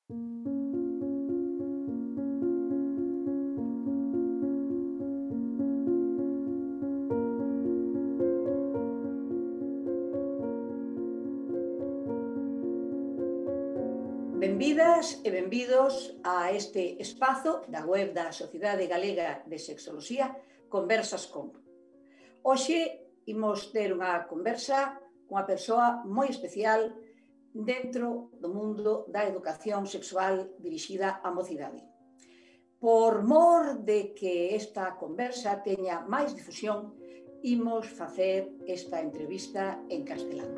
Benvidas e benvidos a este espazo da web da Sociedade Galega de Sexoloxía, Conversas con. Hoxe imos ter unha conversa cunha persoa moi especial dentro do mundo da educación sexual dirixida á mocidade. Por mor de que esta conversa teña máis difusión, imos facer esta entrevista en castelán.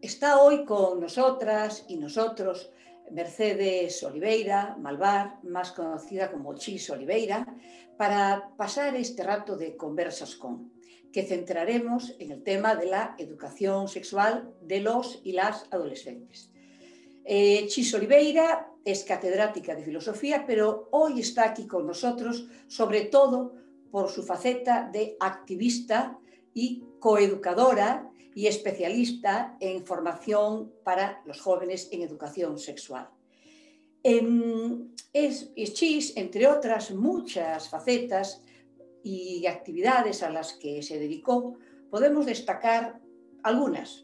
Está hoy con nosotras y nosotros Mercedes Oliveira, Malvar, más conocida como Chis Oliveira, para pasar este rato de conversas con, que centraremos en el tema de la educación sexual de los y las adolescentes. Chis Oliveira es catedrática de filosofía, pero hoy está aquí con nosotros, sobre todo por su faceta de activista y coeducadora y especialista en formación para los jóvenes en educación sexual. Chis, entre otras muchas facetas y actividades a las que se dedicó, podemos destacar algunas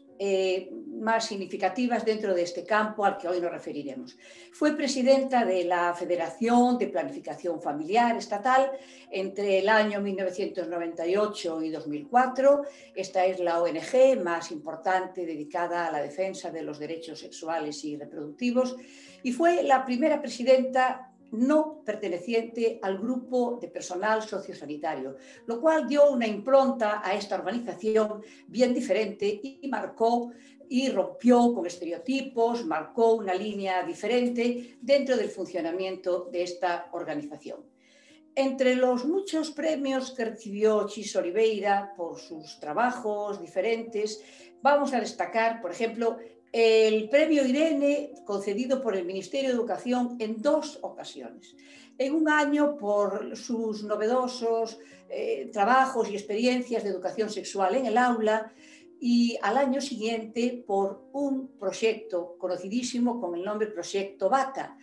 más significativas dentro de este campo al que hoy nos referiremos. Fue presidenta de la Federación de Planificación Familiar Estatal entre el año 1998 y 2004. Esta es la ONG más importante dedicada a la defensa de los derechos sexuales y reproductivos, y fue la primera presidenta no perteneciente al grupo de personal sociosanitario, lo cual dio una impronta a esta organización bien diferente y marcó y rompió con estereotipos, marcó una línea diferente dentro del funcionamiento de esta organización. Entre los muchos premios que recibió Chis Oliveira por sus trabajos diferentes, vamos a destacar, por ejemplo, el premio Irene, concedido por el Ministerio de Educación en 2 ocasiones. En un año por sus novedosos trabajos y experiencias de educación sexual en el aula, y al año siguiente por un proyecto conocidísimo con el nombre Proyecto Bata.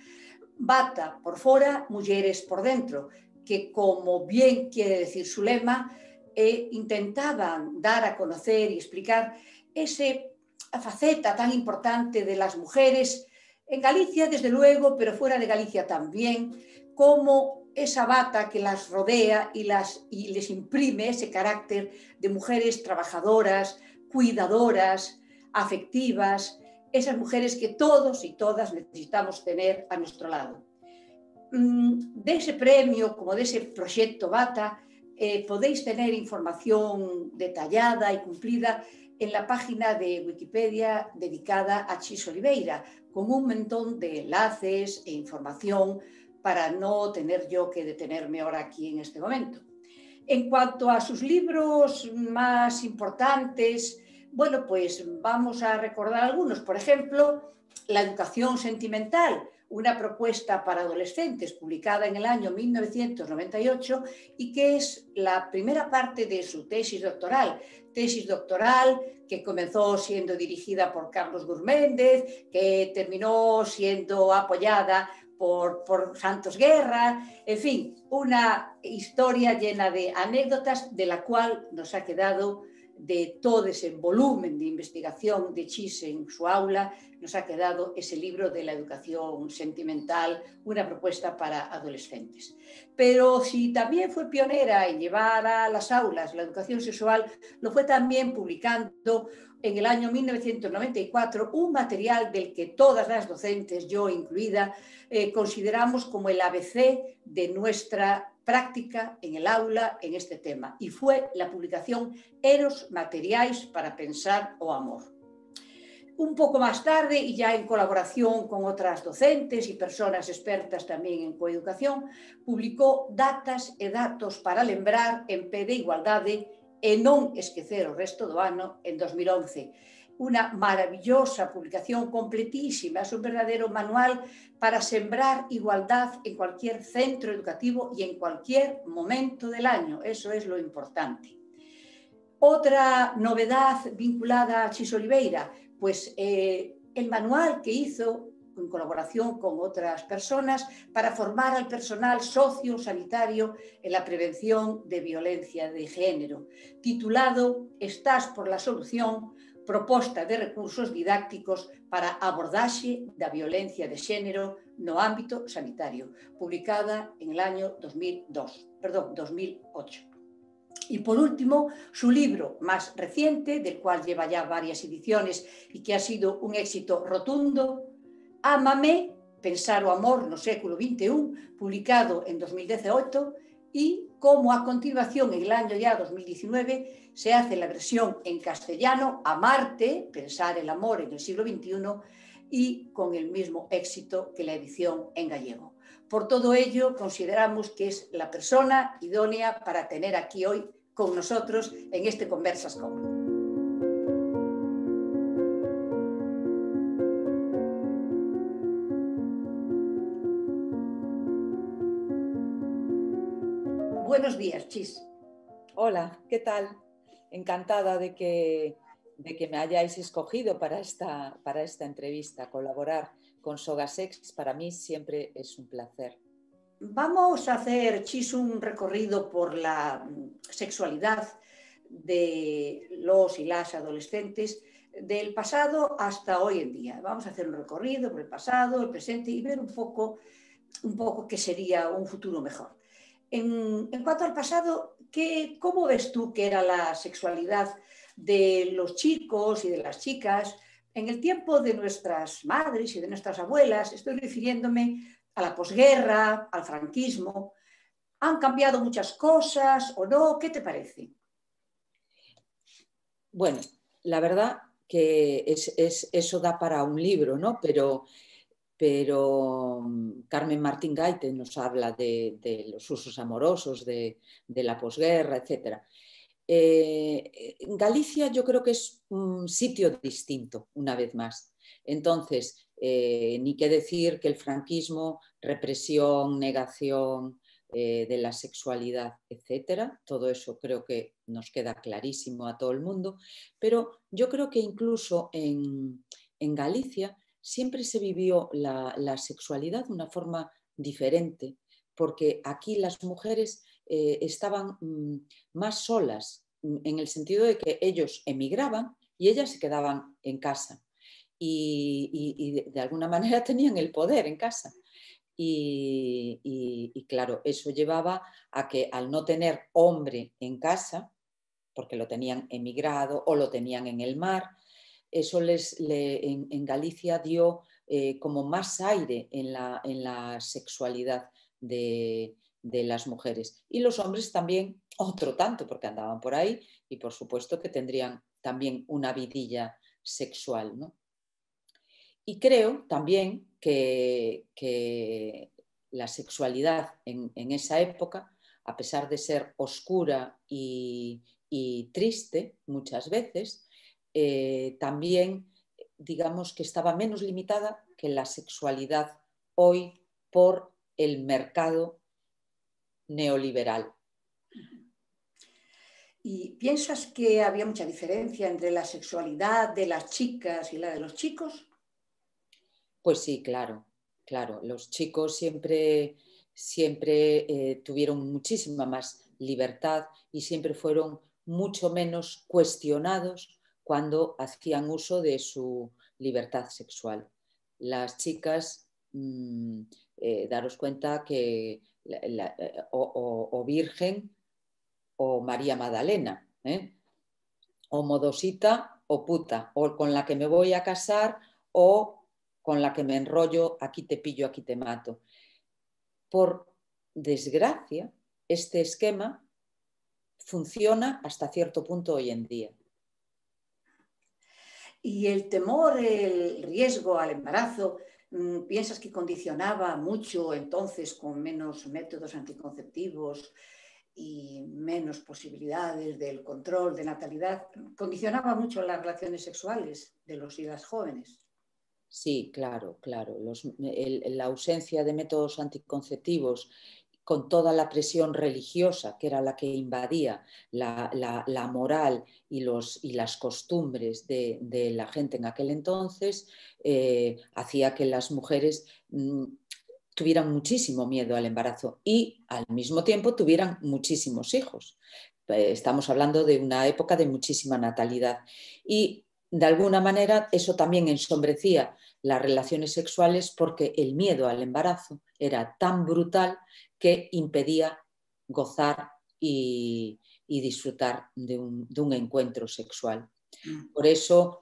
Bata por fora, mulleres por dentro, que, como bien quiere decir su lema, intentaban dar a conocer y explicar esa faceta tan importante de las mujeres en Galicia, desde luego, pero fuera de Galicia también, como esa bata que las rodea y les imprime ese carácter de mujeres trabajadoras, cuidadoras, afectivas, esas mujeres que todos y todas necesitamos tener a nuestro lado. De ese premio, como de ese proyecto Bata, podéis tener información detallada y cumplida en la página de Wikipedia dedicada a Chis Oliveira, con un montón de enlaces e información para no tener yo que detenerme ahora aquí en este momento. En cuanto a sus libros más importantes, bueno, pues vamos a recordar algunos. Por ejemplo, La educación sentimental, una propuesta para adolescentes publicada en el año 1998 y que es la primera parte de su tesis doctoral que comenzó siendo dirigida por Carlos Gurméndez, que terminó siendo apoyada por Santos Guerra, en fin, una historia llena de anécdotas de la cual nos ha quedado, de todo ese volumen de investigación de Chis en su aula, nos ha quedado ese libro de la educación sentimental, una propuesta para adolescentes. Pero si también fue pionera en llevar a las aulas la educación sexual, lo fue también publicando en el año 1994 un material del que todas las docentes, yo incluida, consideramos como el ABC de nuestra práctica en el aula en este tema, y fue la publicación Eros Materiais para Pensar o Amor. Un poco más tarde, y ya en colaboración con otras docentes y personas expertas también en coeducación, publicó Datas e datos para lembrar en pé de igualdade e non esquecer o resto do ano en 2011. Una maravillosa publicación completísima, es un verdadero manual para sembrar igualdad en cualquier centro educativo y en cualquier momento del año. Eso es lo importante. Otra novedad vinculada a Chis Oliveira, pues el manual que hizo en colaboración con otras personas para formar al personal sociosanitario en la prevención de violencia de género, titulado Estás por la solución, proposta de recursos didácticos para abordaxe da violencia de género no ámbito sanitario, publicada en el año 2008. Y por último, su libro más reciente, del cual lleva ya varias ediciones y que ha sido un éxito rotundo, Ámame, pensar o amor no século XXI, publicado en 2018, y como a continuación, en el año ya 2019, se hace la versión en castellano, Amarte, pensar el amor en el siglo XXI, y con el mismo éxito que la edición en gallego. Por todo ello, consideramos que es la persona idónea para tener aquí hoy con nosotros en este Conversas Con. Buenos días, Chis. Hola, ¿qué tal? Encantada de que me hayáis escogido para esta entrevista. Colaborar con Sogasex para mí siempre es un placer. Vamos a hacer, Chis, un recorrido por la sexualidad de los y las adolescentes del pasado hasta hoy en día. Vamos a hacer un recorrido por el pasado, el presente y ver un poco qué sería un futuro mejor. En cuanto al pasado, ¿cómo ves tú que era la sexualidad de los chicos y de las chicas en el tiempo de nuestras madres y de nuestras abuelas? Estoy refiriéndome a la posguerra, al franquismo. ¿Han cambiado muchas cosas o no? ¿Qué te parece? Bueno, la verdad que eso da para un libro, ¿no? Pero Carmen Martín Gaite nos habla de los usos amorosos, de la posguerra, etc. Galicia yo creo que es un sitio distinto, una vez más. Entonces, ni qué decir que el franquismo, represión, negación de la sexualidad, etcétera, todo eso creo que nos queda clarísimo a todo el mundo, pero yo creo que incluso en Galicia siempre se vivió la sexualidad de una forma diferente, porque aquí las mujeres estaban más solas, en el sentido de que ellos emigraban y ellas se quedaban en casa y de alguna manera tenían el poder en casa. Y claro, eso llevaba a que al no tener hombre en casa, porque lo tenían emigrado o lo tenían en el mar, eso en Galicia dio como más aire en la sexualidad de las mujeres. Y los hombres también, otro tanto, porque andaban por ahí y por supuesto que tendrían también una vidilla sexual, ¿no? Y creo también que la sexualidad en esa época, a pesar de ser oscura y triste muchas veces, también digamos que estaba menos limitada que la sexualidad hoy por el mercado neoliberal. ¿Y piensas que había mucha diferencia entre la sexualidad de las chicas y la de los chicos? Pues sí, claro, claro. Los chicos siempre tuvieron muchísima más libertad y siempre fueron mucho menos cuestionados cuando hacían uso de su libertad sexual. Las chicas, daros cuenta que o Virgen o María Magdalena, o modosita o puta, o con la que me voy a casar o con la que me enrollo, aquí te pillo, aquí te mato. Por desgracia, este esquema funciona hasta cierto punto hoy en día. Y el temor, el riesgo al embarazo, ¿piensas que condicionaba mucho entonces con menos métodos anticonceptivos y menos posibilidades del control de natalidad? ¿Condicionaba mucho las relaciones sexuales de los y las jóvenes? Sí, claro, claro. La ausencia de métodos anticonceptivos con toda la presión religiosa, que era la que invadía la moral y las costumbres de la gente en aquel entonces, hacía que las mujeres tuvieran muchísimo miedo al embarazo y al mismo tiempo tuvieran muchísimos hijos. Estamos hablando de una época de muchísima natalidad y de alguna manera eso también ensombrecía las relaciones sexuales porque el miedo al embarazo era tan brutal que impedía gozar y disfrutar de un encuentro sexual. Por eso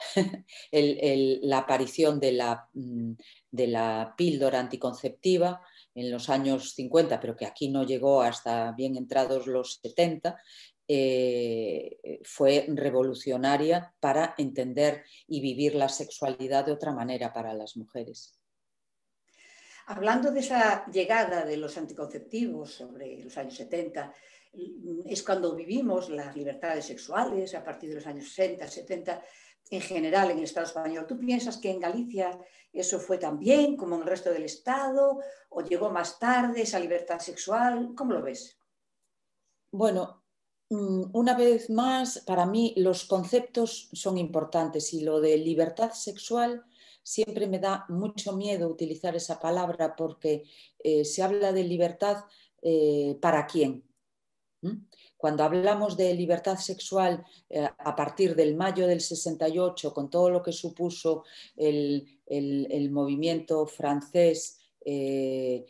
la aparición de la píldora anticonceptiva en los años 50, pero que aquí no llegó hasta bien entrados los 70, fue revolucionaria para entender y vivir la sexualidad de otra manera para las mujeres. Hablando de esa llegada de los anticonceptivos sobre los años 70, es cuando vivimos las libertades sexuales a partir de los años 60, 70, en general en el Estado español. ¿Tú piensas que en Galicia eso fue tan bien como en el resto del Estado o llegó más tarde esa libertad sexual? ¿Cómo lo ves? Bueno, una vez más, para mí los conceptos son importantes y lo de libertad sexual siempre me da mucho miedo utilizar esa palabra porque se habla de libertad ¿para quién? Cuando hablamos de libertad sexual a partir del mayo del 68, con todo lo que supuso el movimiento francés en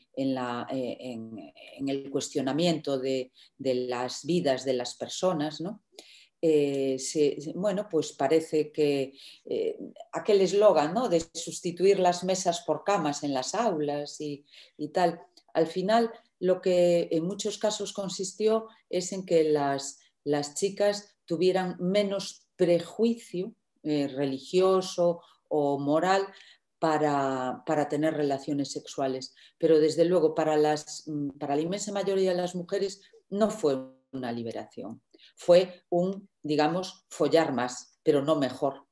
el cuestionamiento de las vidas de las personas, ¿no? Bueno, pues parece que aquel eslogan, ¿no?, de sustituir las mesas por camas en las aulas y tal, al final lo que en muchos casos consistió es en que las chicas tuvieran menos prejuicio religioso o moral para tener relaciones sexuales. Pero desde luego para la inmensa mayoría de las mujeres no fue una liberación. Fue digamos, follar más, pero no mejor.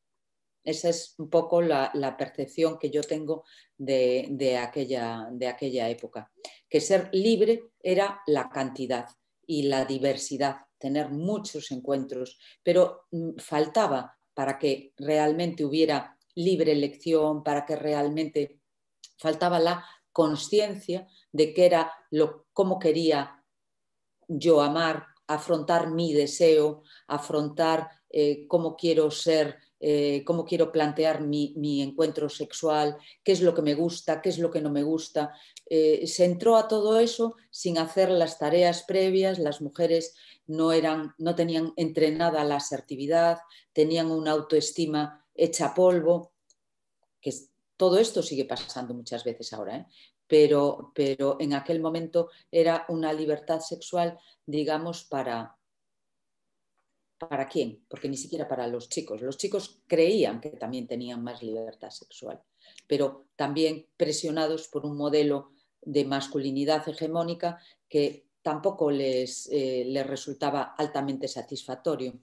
Esa es un poco la percepción que yo tengo de aquella época. Que ser libre era la cantidad y la diversidad, tener muchos encuentros, pero faltaba para que realmente hubiera libre elección, para que realmente faltaba la conciencia de qué era cómo quería yo amar, afrontar mi deseo, afrontar cómo quiero ser, cómo quiero plantear mi encuentro sexual, qué es lo que me gusta, qué es lo que no me gusta. Se entró a todo eso sin hacer las tareas previas. Las mujeres no tenían entrenada la asertividad, tenían una autoestima hecha polvo, que todo esto sigue pasando muchas veces ahora, pero en aquel momento era una libertad sexual, digamos, ¿para quién? Porque ni siquiera para los chicos. Los chicos creían que también tenían más libertad sexual, pero también presionados por un modelo de masculinidad hegemónica que tampoco les resultaba altamente satisfactorio.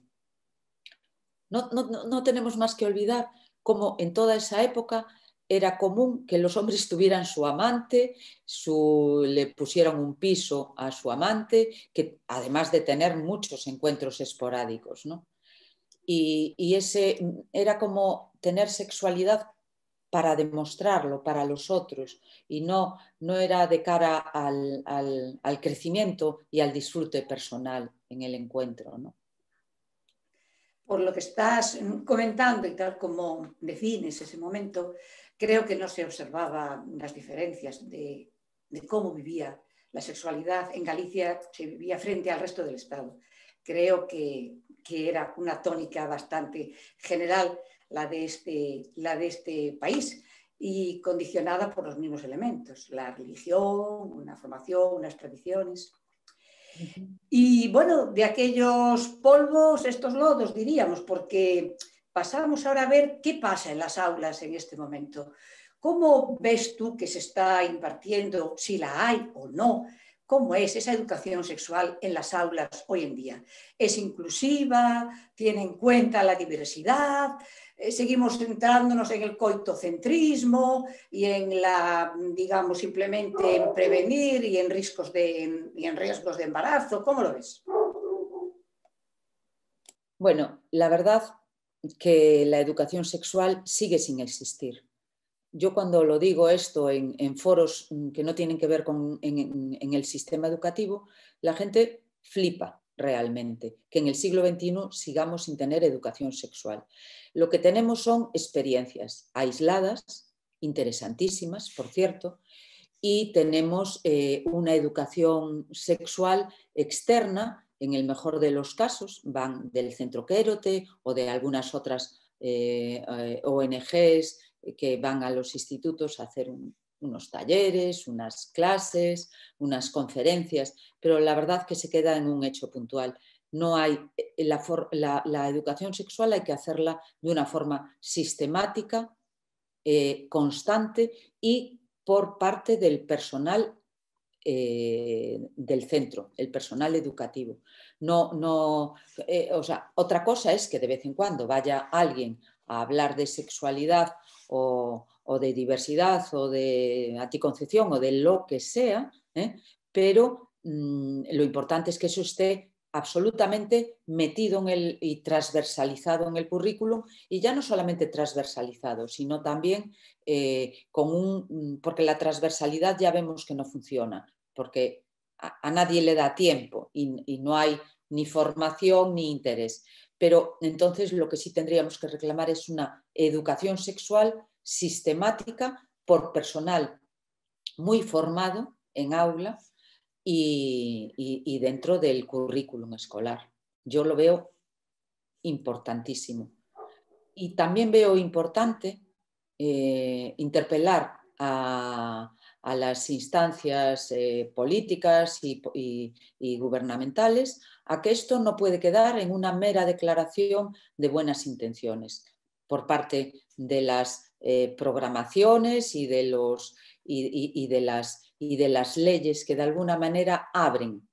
No tenemos más que olvidar cómo en toda esa época era común que los hombres tuvieran su amante, le pusieran un piso a su amante, que además de tener muchos encuentros esporádicos, ¿no? Y ese era como tener sexualidad para demostrarlo para los otros y no era de cara al crecimiento y al disfrute personal en el encuentro, ¿no? Por lo que estás comentando y tal como defines ese momento, creo que no se observaban las diferencias de cómo vivía la sexualidad en Galicia, se vivía frente al resto del Estado. Creo que era una tónica bastante general la de este país y condicionada por los mismos elementos, la religión, una formación, unas tradiciones. Y bueno, de aquellos polvos, estos lodos, diríamos, porque pasamos ahora a ver qué pasa en las aulas en este momento. ¿Cómo ves tú que se está impartiendo, si la hay o no, ¿Cómo es esa educación sexual en las aulas hoy en día? ¿Es inclusiva? ¿Tiene en cuenta la diversidad? ¿Seguimos centrándonos en el coitocentrismo y en la, digamos, simplemente en prevenir y en riesgos de embarazo? ¿Cómo lo ves? Bueno, la verdad que la educación sexual sigue sin existir. Yo cuando lo digo esto en foros que no tienen que ver en el sistema educativo, la gente flipa realmente que en el siglo XXI sigamos sin tener educación sexual. Lo que tenemos son experiencias aisladas, interesantísimas, por cierto, y tenemos una educación sexual externa, en el mejor de los casos, van del Centro Quérote o de algunas otras ONGs que van a los institutos a hacer unos talleres, unas clases, unas conferencias, pero la verdad que se queda en un hecho puntual. No hay, la educación sexual hay que hacerla de una forma sistemática, constante y por parte del personal del centro, el personal educativo. O sea, otra cosa es que de vez en cuando vaya alguien a hablar de sexualidad o de diversidad o de anticoncepción o de lo que sea, pero lo importante es que eso esté absolutamente metido y transversalizado en el currículum, y ya no solamente transversalizado, sino también porque la transversalidad ya vemos que no funciona, porque a nadie le da tiempo y no hay ni formación ni interés. Pero entonces lo que sí tendríamos que reclamar es una educación sexual sistemática por personal muy formado en aula y dentro del currículum escolar. Yo lo veo importantísimo. Y también veo importante interpelar a las instancias políticas y gubernamentales a que esto no puede quedar en una mera declaración de buenas intenciones por parte de las programaciones y de las leyes que de alguna manera abren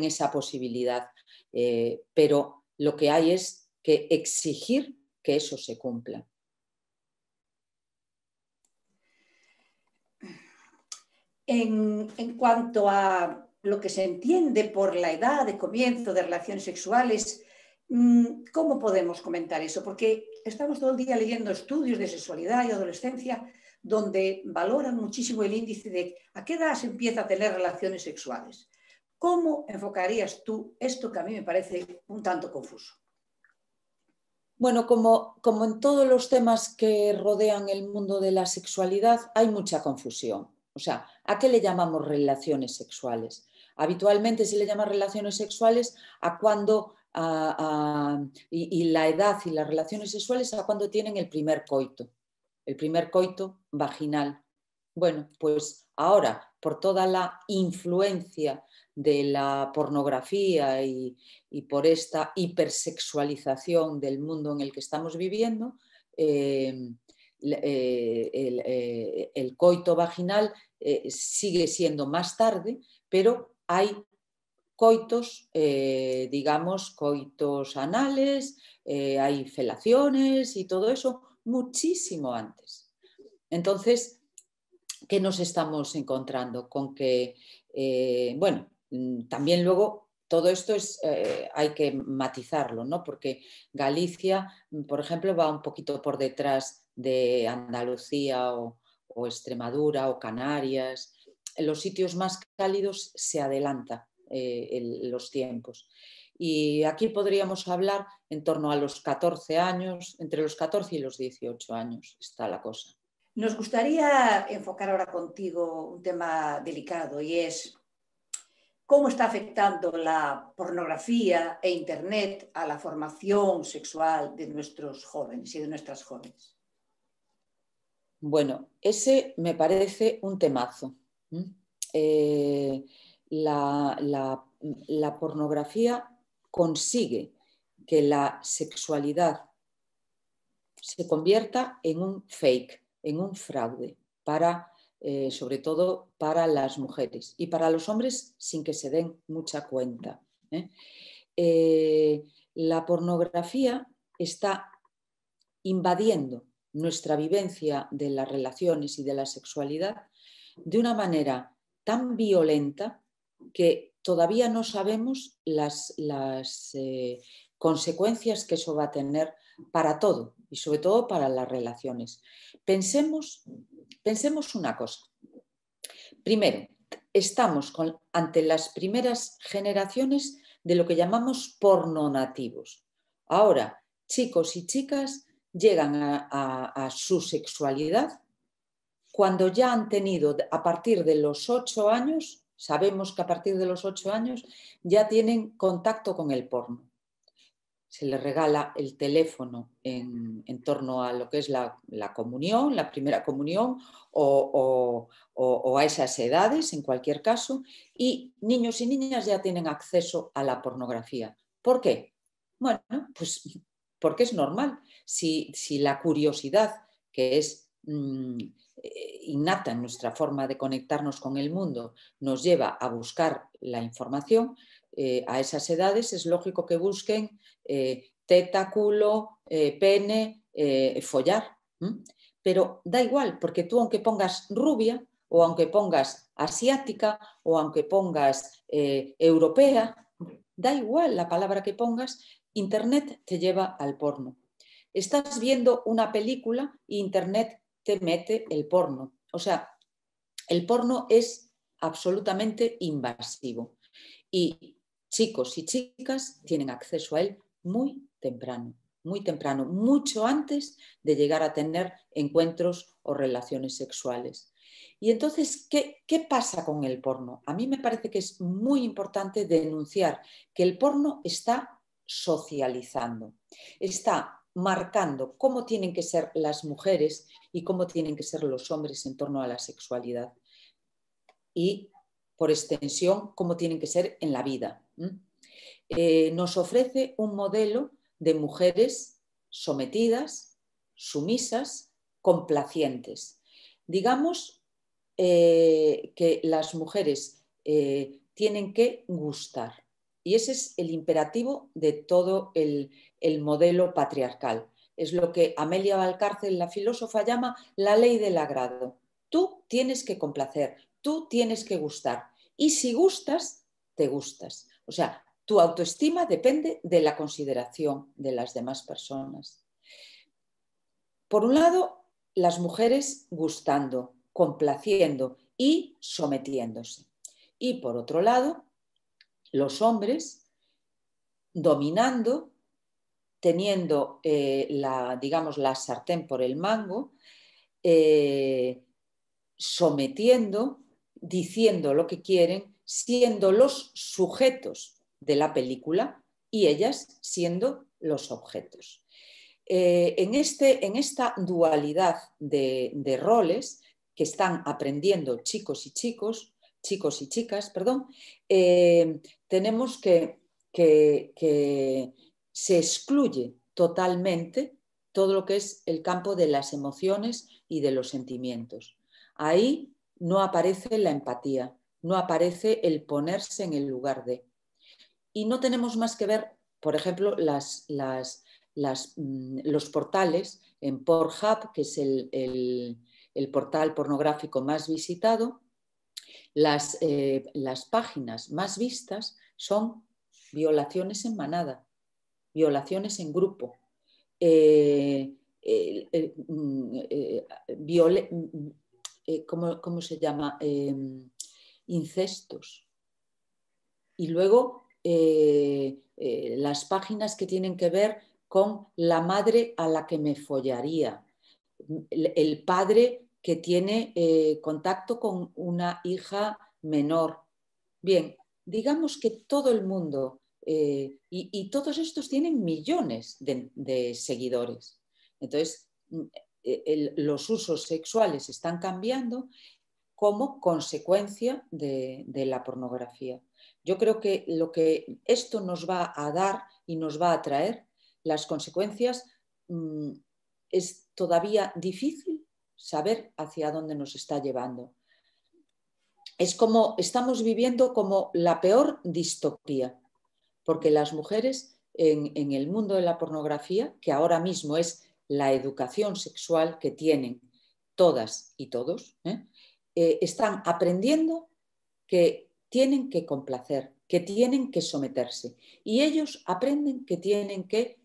esa posibilidad. Pero lo que hay es que exigir que eso se cumpla. En cuanto a lo que se entiende por la edad de comienzo de relaciones sexuales, ¿cómo podemos comentar eso? Porque estamos todo el día leyendo estudios de sexualidad y adolescencia donde valoran muchísimo el índice de a qué edad se empieza a tener relaciones sexuales. ¿Cómo enfocarías tú esto que a mí me parece un tanto confuso? Bueno, como en todos los temas que rodean el mundo de la sexualidad, hay mucha confusión. O sea, ¿a qué le llamamos relaciones sexuales? Habitualmente se le llama relaciones sexuales a cuando, y la edad y las relaciones sexuales a cuando tienen el primer coito vaginal. Bueno, pues ahora, por toda la influencia de la pornografía y por esta hipersexualización del mundo en el que estamos viviendo, el coito vaginal sigue siendo más tarde, pero hay coitos, digamos, coitos anales, hay felaciones y todo eso muchísimo antes. Entonces, ¿qué nos estamos encontrando? Con que, bueno, también luego todo esto hay que matizarlo, ¿no? Porque Galicia, por ejemplo, va un poquito por detrás de Andalucía o Extremadura o Canarias. En los sitios más cálidos se adelanta los tiempos. Y aquí podríamos hablar en torno a los 14 años, entre los 14 y los 18 años está la cosa. Nos gustaría enfocar ahora contigo un tema delicado y es cómo está afectando la pornografía e Internet a la formación sexual de nuestros jóvenes y de nuestras jóvenes. Bueno, ese me parece un temazo. La pornografía consigue que la sexualidad se convierta en un fake, en un fraude, para sobre todo para las mujeres y para los hombres sin que se den mucha cuenta. La pornografía está invadiendo nuestra vivencia de las relaciones y de la sexualidad de una manera tan violenta que todavía no sabemos las consecuencias que eso va a tener para todo y sobre todo para las relaciones. Pensemos una cosa. Primero, estamos ante las primeras generaciones de lo que llamamos pornonativos. Ahora, chicos y chicas llegan a su sexualidad cuando ya han tenido, a partir de los 8 años, sabemos que a partir de los 8 años ya tienen contacto con el porno. Se les regala el teléfono en torno a lo que es la comunión, la primera comunión o a esas edades, en cualquier caso, y niños y niñas ya tienen acceso a la pornografía. ¿Por qué? Bueno, pues porque es normal. Si la curiosidad, que es innata en nuestra forma de conectarnos con el mundo, nos lleva a buscar la información, a esas edades es lógico que busquen teta, culo, pene, follar. Pero da igual, porque tú aunque pongas rubia o aunque pongas asiática o aunque pongas europea, da igual la palabra que pongas, Internet te lleva al porno. Estás viendo una película y Internet te mete el porno. O sea, el porno es absolutamente invasivo y chicos y chicas tienen acceso a él muy temprano, mucho antes de llegar a tener encuentros o relaciones sexuales. Y entonces, ¿qué pasa con el porno? A mí me parece que es muy importante denunciar que el porno está socializando, está marcando cómo tienen que ser las mujeres y cómo tienen que ser los hombres en torno a la sexualidad. Y, por extensión, cómo tienen que ser en la vida. Nos ofrece un modelo de mujeres sometidas, sumisas, complacientes. Digamos que las mujeres tienen que gustar. Y ese es el imperativo de todo el modelo patriarcal. Es lo que Amelia Valcárcel, la filósofa, llama la ley del agrado. Tú tienes que complacer, tú tienes que gustar. Y si gustas, te gustas. O sea, tu autoestima depende de la consideración de las demás personas. Por un lado, las mujeres gustando, complaciendo y sometiéndose. Y por otro lado, los hombres dominando, teniendo la sartén por el mango, sometiendo, diciendo lo que quieren, siendo los sujetos de la película y ellas siendo los objetos. En esta dualidad de roles que están aprendiendo chicos y chicas, tenemos que se excluye totalmente todo lo que es el campo de las emociones y de los sentimientos. Ahí no aparece la empatía, no aparece el ponerse en el lugar de. Y no tenemos más que ver, por ejemplo, los portales en Pornhub, que es el portal pornográfico más visitado. Las páginas más vistas son violaciones en manada, violaciones en grupo, ¿cómo se llama? Incestos. Y luego las páginas que tienen que ver con la madre a la que me follaría, el padre que tiene contacto con una hija menor. Bien, digamos que todo el mundo, y todos estos tienen millones de seguidores. Entonces, los usos sexuales están cambiando como consecuencia de la pornografía. Yo creo que lo que esto nos va a dar y nos va a traer, las consecuencias, es todavía difícil saber hacia dónde nos está llevando. Es como estamos viviendo como la peor distopía, porque las mujeres en el mundo de la pornografía, que ahora mismo es la educación sexual que tienen todas y todos, están aprendiendo que tienen que complacer, que tienen que someterse. Y ellos aprenden que tienen que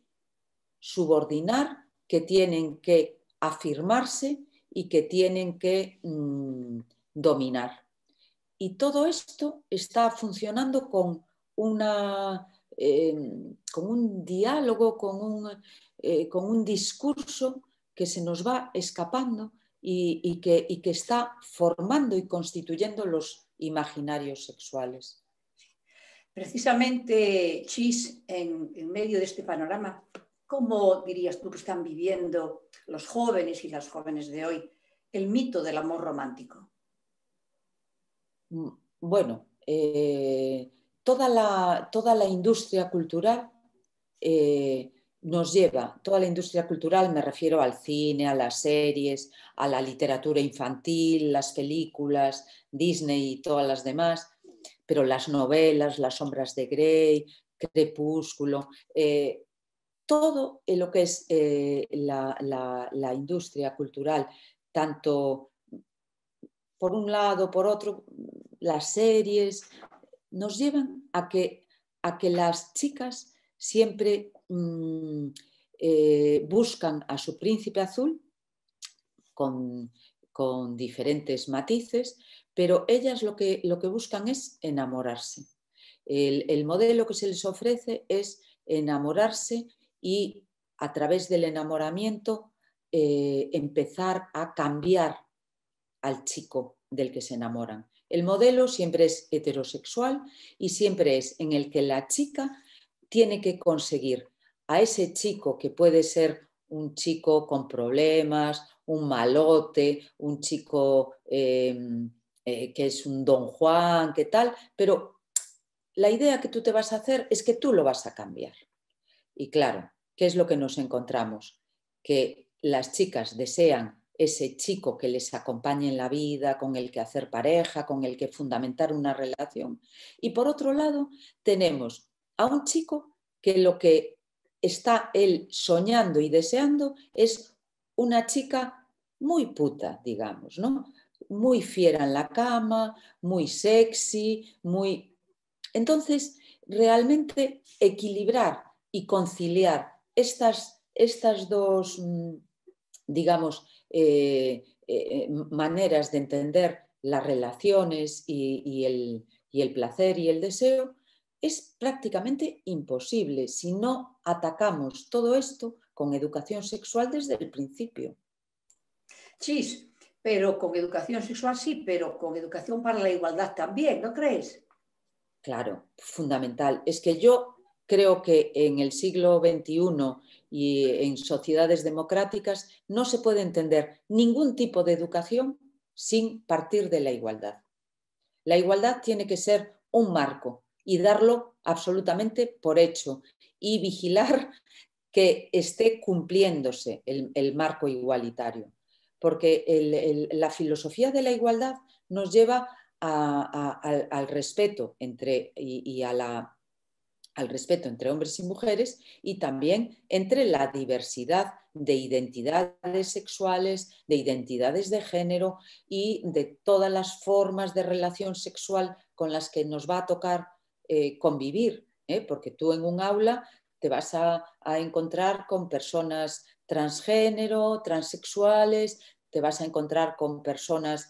subordinar, que tienen que afirmarse y que tienen que dominar. Y todo esto está funcionando con un diálogo, con un discurso que se nos va escapando y que está formando y constituyendo los imaginarios sexuales. Precisamente, Chis, en medio de este panorama, ¿cómo dirías tú que están viviendo los jóvenes y las jóvenes de hoy el mito del amor romántico? Bueno, toda la industria cultural nos lleva, toda la industria cultural, me refiero al cine, a las series, a la literatura infantil, las películas, Disney y todas las demás, pero las novelas, Las sombras de Grey, Crepúsculo, todo lo que es la industria cultural, tanto por un lado, por otro, las series, nos llevan a que las chicas siempre buscan a su príncipe azul con diferentes matices, pero ellas lo que buscan es enamorarse. El modelo que se les ofrece es enamorarse y a través del enamoramiento empezar a cambiar al chico del que se enamoran. El modelo siempre es heterosexual y siempre es en el que la chica tiene que conseguir a ese chico, que puede ser un chico con problemas, un malote, un chico que es un Don Juan, ¿qué tal? Pero la idea que tú te vas a hacer es que tú lo vas a cambiar. Y claro, ¿qué es lo que nos encontramos? Que las chicas desean ese chico que les acompañe en la vida, con el que hacer pareja, con el que fundamentar una relación. Y por otro lado, tenemos a un chico que lo que está él soñando y deseando es una chica muy puta, digamos, ¿no? Muy fiera en la cama, muy sexy, muy... Entonces, realmente equilibrar y conciliar estas dos, digamos, maneras de entender las relaciones y el placer y el deseo es prácticamente imposible si no atacamos todo esto con educación sexual desde el principio. Chis, pero con educación sexual sí, pero con educación para la igualdad también, ¿no crees? Claro, fundamental. Es que yo creo que en el siglo XXI y en sociedades democráticas no se puede entender ningún tipo de educación sin partir de la igualdad. La igualdad tiene que ser un marco y darlo absolutamente por hecho y vigilar que esté cumpliéndose el marco igualitario. Porque la filosofía de la igualdad nos lleva al respeto al respeto entre hombres y mujeres y también entre la diversidad de identidades sexuales, de identidades de género y de todas las formas de relación sexual con las que nos va a tocar convivir, porque tú en un aula te vas a encontrar con personas transgénero, transexuales, te vas a encontrar con personas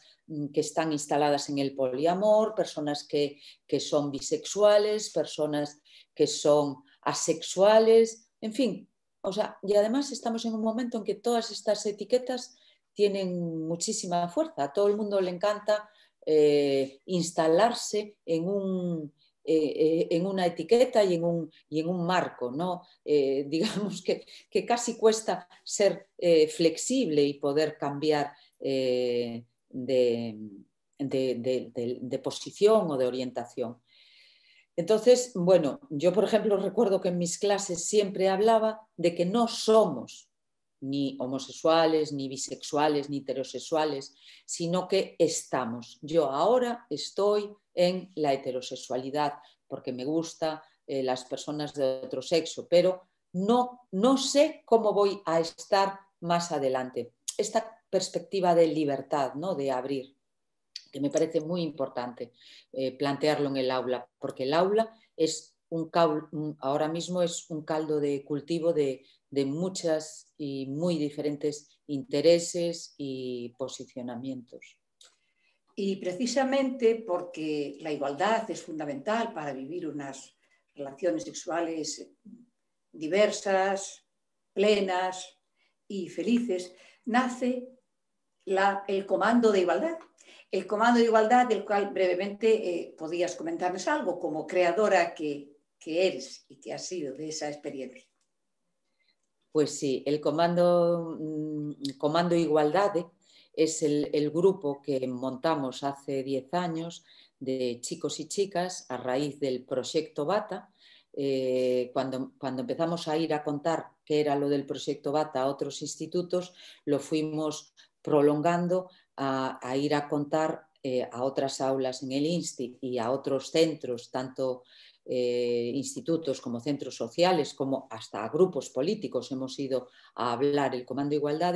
que están instaladas en el poliamor, personas que son bisexuales, personas que son asexuales, en fin. O sea, y además estamos en un momento en que todas estas etiquetas tienen muchísima fuerza. A todo el mundo le encanta instalarse en una etiqueta y en un marco, ¿no? Digamos que casi cuesta ser flexible y poder cambiar de posición o de orientación. Entonces, bueno, yo por ejemplo recuerdo que en mis clases siempre hablaba de que no somos ni homosexuales, ni bisexuales, ni heterosexuales, sino que estamos. Yo ahora estoy en la heterosexualidad porque me gusta las personas de otro sexo, pero no sé cómo voy a estar más adelante. Esta perspectiva de libertad, ¿no? De abrir, que me parece muy importante plantearlo en el aula, porque el aula es ahora mismo es un caldo de cultivo de muchas y muy diferentes intereses y posicionamientos. Y precisamente porque la igualdad es fundamental para vivir unas relaciones sexuales diversas, plenas y felices, nace el Comando de Igualdad. El Comando de Igualdad, del cual brevemente podías comentarnos algo como creadora que eres y que has sido de esa experiencia. Pues sí, el Comando Igualdad es el grupo que montamos hace 10 años de chicos y chicas a raíz del proyecto Bata. Cuando empezamos a ir a contar qué era lo del proyecto Bata a otros institutos, lo fuimos prolongando a ir a contar a otras aulas en el INSTI y a otros centros, tanto institutos como centros sociales, como hasta grupos políticos hemos ido a hablar, el Comando Igualdad,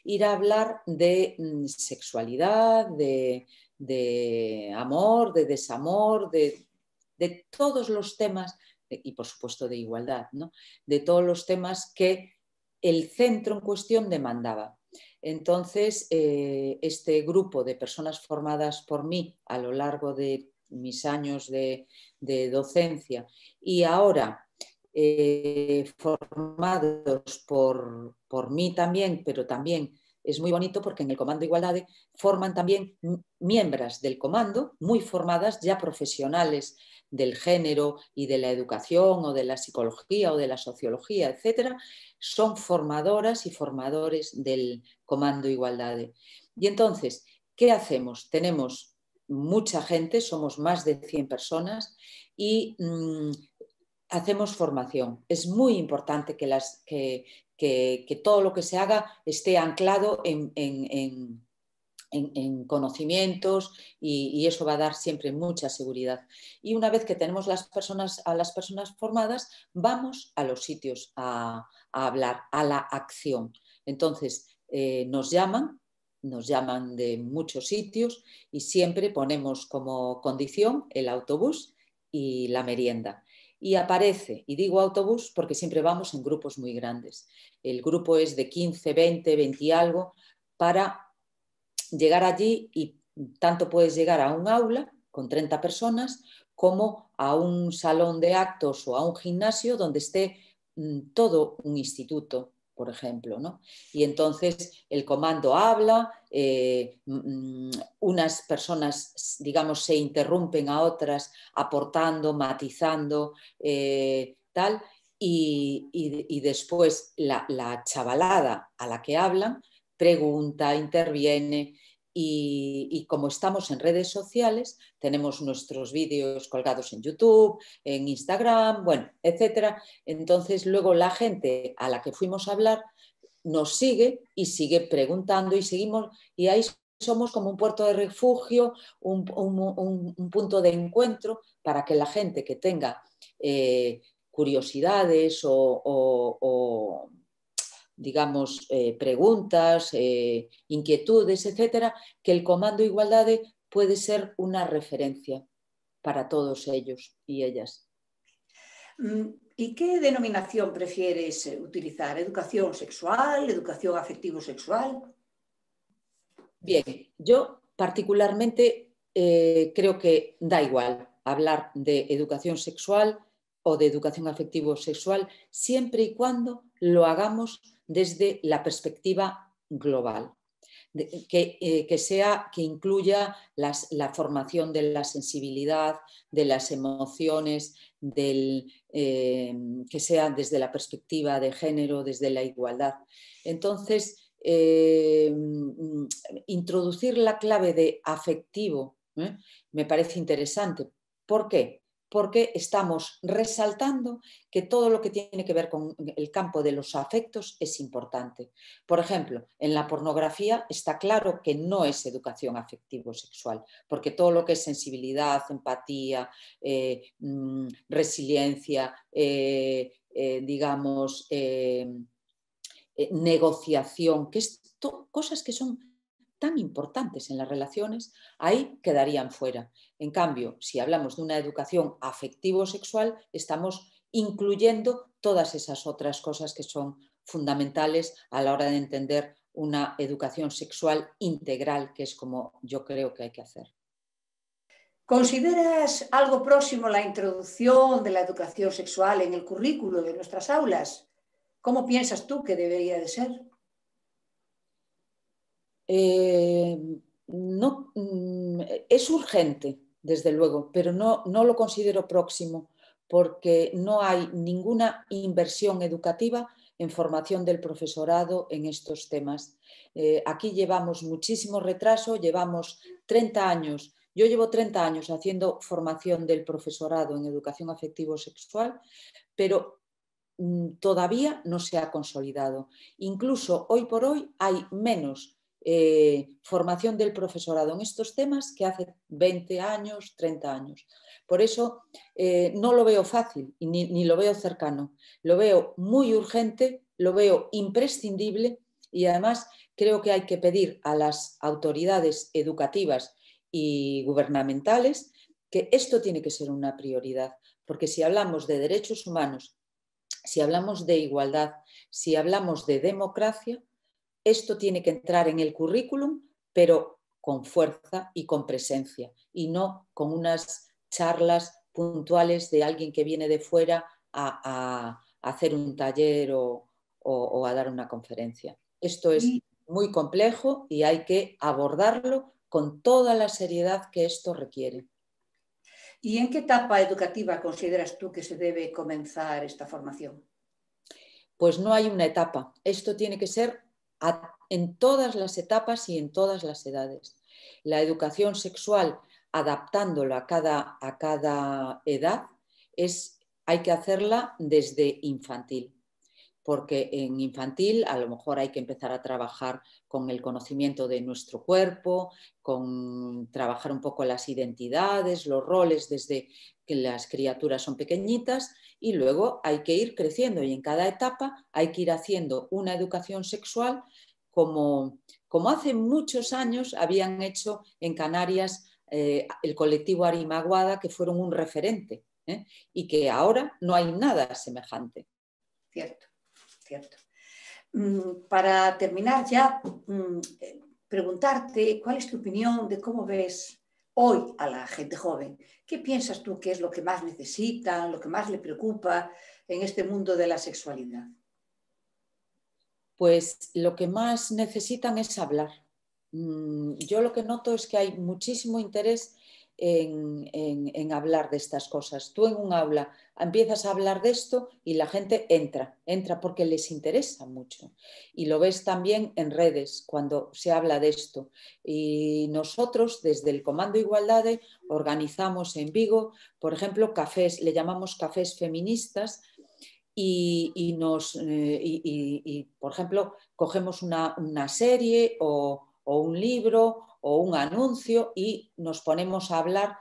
ir a hablar de sexualidad, de amor, de desamor, de todos los temas, y por supuesto de igualdad, ¿no? De todos los temas que el centro en cuestión demandaba. Entonces, este grupo de personas formadas por mí a lo largo de mis años de docencia y ahora formados por mí también, pero también es muy bonito porque en el Comando Igualdad forman también miembros del comando muy formadas, ya profesionales del género y de la educación o de la psicología o de la sociología, etcétera, son formadoras y formadores del Comando Igualdad. Y entonces, ¿qué hacemos? Tenemos mucha gente, somos más de 100 personas y hacemos formación. Es muy importante que todo lo que se haga esté anclado en conocimientos y eso va a dar siempre mucha seguridad. Y una vez que tenemos a las personas formadas, vamos a los sitios a hablar, a la acción. Entonces, nos llaman de muchos sitios y siempre ponemos como condición el autobús y la merienda. Y aparece, y digo autobús porque siempre vamos en grupos muy grandes. El grupo es de 15, 20, 20 y algo para llegar allí y tanto puedes llegar a un aula con 30 personas como a un salón de actos o a un gimnasio donde esté todo un instituto, por ejemplo, ¿no? Y entonces el comando habla, unas personas, digamos, se interrumpen a otras aportando, matizando, tal, y después la chavalada a la que hablan pregunta, interviene y como estamos en redes sociales, tenemos nuestros vídeos colgados en YouTube, en Instagram, bueno, etcétera. Entonces luego la gente a la que fuimos a hablar nos sigue y sigue preguntando y seguimos y ahí somos como un puerto de refugio, un punto de encuentro para que la gente que tenga curiosidades o digamos, preguntas, inquietudes, etcétera, que el Comando Igualdad puede ser una referencia para todos ellos y ellas. ¿Y qué denominación prefieres utilizar? ¿Educación sexual? ¿Educación afectivo-sexual? Bien, yo particularmente creo que da igual hablar de educación sexual o de educación afectivo-sexual siempre y cuando lo hagamos desde la perspectiva global. Que incluya la formación de la sensibilidad, de las emociones, que sea desde la perspectiva de género, desde la igualdad. Entonces, introducir la clave de afectivo me parece interesante. ¿Por qué? porque estamos resaltando que todo lo que tiene que ver con el campo de los afectos es importante. Por ejemplo, en la pornografía está claro que no es educación afectivo-sexual, porque todo lo que es sensibilidad, empatía, resiliencia, digamos, negociación, que es cosas que son tan importantes en las relaciones, ahí quedarían fuera. En cambio, si hablamos de una educación afectivo-sexual, estamos incluyendo todas esas otras cosas que son fundamentales a la hora de entender una educación sexual integral, que es como yo creo que hay que hacer. ¿Consideras algo próximo la introducción de la educación sexual en el currículo de nuestras aulas? ¿Cómo piensas tú que debería de ser? No, es urgente, desde luego, pero no lo considero próximo porque no hay ninguna inversión educativa en formación del profesorado en estos temas. Aquí llevamos muchísimo retraso, llevamos 30 años. Yo llevo 30 años haciendo formación del profesorado en educación afectivo-sexual, pero todavía no se ha consolidado. Incluso hoy por hoy hay menos formación del profesorado en estos temas que hace 20 años, 30 años. Por eso no lo veo fácil ni lo veo cercano. Lo veo muy urgente, lo veo imprescindible y además creo que hay que pedir a las autoridades educativas y gubernamentales que esto tiene que ser una prioridad, porque si hablamos de derechos humanos, si hablamos de igualdad, si hablamos de democracia, esto tiene que entrar en el currículum, pero con fuerza y con presencia, y no con unas charlas puntuales de alguien que viene de fuera a hacer un taller o a dar una conferencia. Esto es muy complejo y hay que abordarlo con toda la seriedad que esto requiere. ¿Y en qué etapa educativa consideras tú que se debe comenzar esta formación? Pues no hay una etapa. Esto tiene que ser en todas las etapas y en todas las edades. La educación sexual, adaptándola a cada edad, hay que hacerla desde infantil, porque en infantil a lo mejor hay que empezar a trabajar con el conocimiento de nuestro cuerpo, con trabajar un poco las identidades, los roles desde que las criaturas son pequeñitas, y luego hay que ir creciendo y en cada etapa hay que ir haciendo una educación sexual como hace muchos años habían hecho en Canarias el colectivo Arimaguada, que fueron un referente, y que ahora no hay nada semejante. Cierto, cierto. Para terminar ya, preguntarte cuál es tu opinión de cómo ves hoy a la gente joven. ¿Qué piensas tú que es lo que más necesitan, lo que más le preocupa en este mundo de la sexualidad? Pues lo que más necesitan es hablar. Yo lo que noto es que hay muchísimo interés en hablar de estas cosas. Tú en un aula empiezas a hablar de esto y la gente entra porque les interesa mucho. Y lo ves también en redes cuando se habla de esto. Y nosotros desde el Comando Igualdade organizamos en Vigo, por ejemplo, cafés, le llamamos cafés feministas. Por ejemplo, cogemos una serie o un libro o un anuncio y nos ponemos a hablar,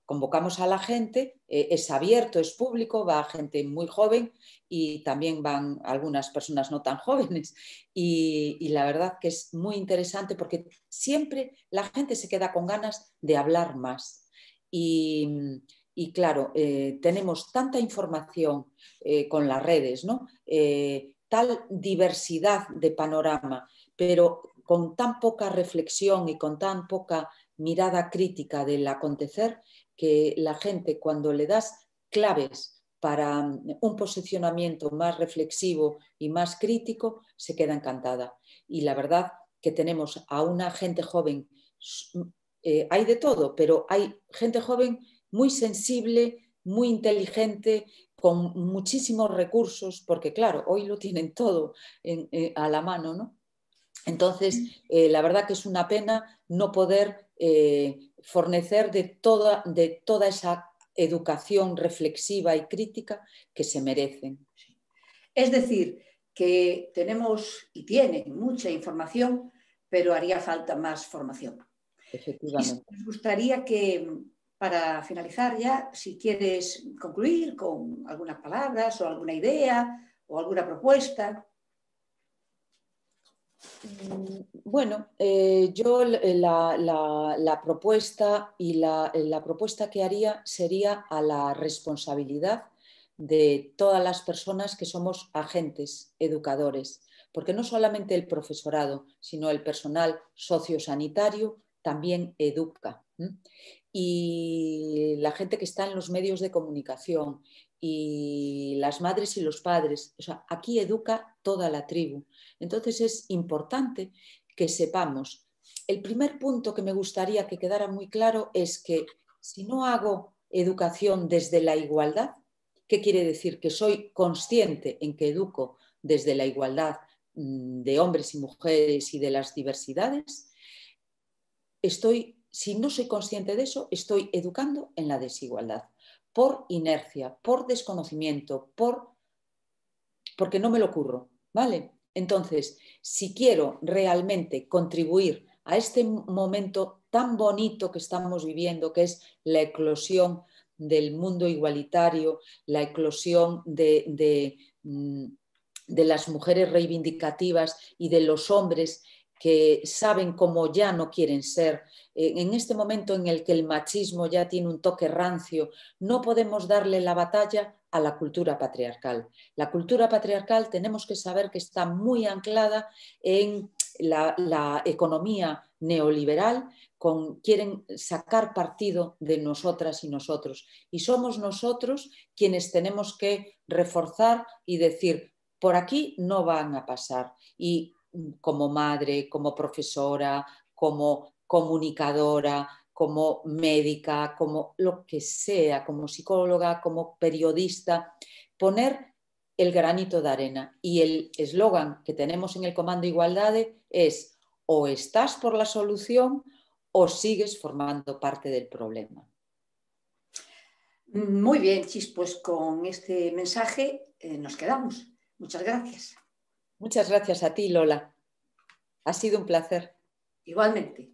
convocamos a la gente, es abierto, es público, va gente muy joven y también van algunas personas no tan jóvenes. Y la verdad que es muy interesante porque siempre la gente se queda con ganas de hablar más. Y claro, tenemos tanta información con las redes, ¿no? Tal diversidad de panorama, pero con tan poca reflexión y con tan poca mirada crítica del acontecer, que la gente cuando le das claves para un posicionamiento más reflexivo y más crítico, se queda encantada. Y la verdad que tenemos a una gente joven, hay de todo, pero hay gente joven muy sensible, muy inteligente, con muchísimos recursos, porque claro, hoy lo tienen todo a la mano, ¿no? Entonces, la verdad que es una pena no poder fornecer de toda esa educación reflexiva y crítica que se merecen. Es decir, que tenemos y tienen mucha información, pero haría falta más formación. Efectivamente. Nos gustaría que, para finalizar ya, si quieres concluir con algunas palabras o alguna idea o alguna propuesta. Bueno, yo la propuesta y la propuesta que haría sería a la responsabilidad de todas las personas que somos agentes educadores, porque no solamente el profesorado, sino el personal sociosanitario también educa. Y la gente que está en los medios de comunicación y las madres y los padres, o sea, aquí educa toda la tribu. Entonces es importante que sepamos. El primer punto que me gustaría que quedara muy claro es que si no hago educación desde la igualdad, ¿qué quiere decir? Que soy consciente en que educo desde la igualdad de hombres y mujeres y de las diversidades. Si no soy consciente de eso, estoy educando en la desigualdad, por inercia, por desconocimiento, porque no me lo ocurro, ¿vale? Entonces, si quiero realmente contribuir a este momento tan bonito que estamos viviendo, que es la eclosión del mundo igualitario, la eclosión de las mujeres reivindicativas y de los hombres que saben cómo ya no quieren ser, en este momento en el que el machismo ya tiene un toque rancio, no podemos darle la batalla a la cultura patriarcal. La cultura patriarcal tenemos que saber que está muy anclada en la economía neoliberal, quieren sacar partido de nosotras y nosotros. Y somos nosotros quienes tenemos que reforzar y decir, por aquí no van a pasar. Y como madre, como profesora, como comunicadora, como médica, como lo que sea, como psicóloga, como periodista, poner el granito de arena. Y el eslogan que tenemos en el Comando Igualdade es: o estás por la solución o sigues formando parte del problema. Muy bien, Chis, pues con este mensaje nos quedamos. Muchas gracias. Muchas gracias a ti, Lola. Ha sido un placer. Igualmente.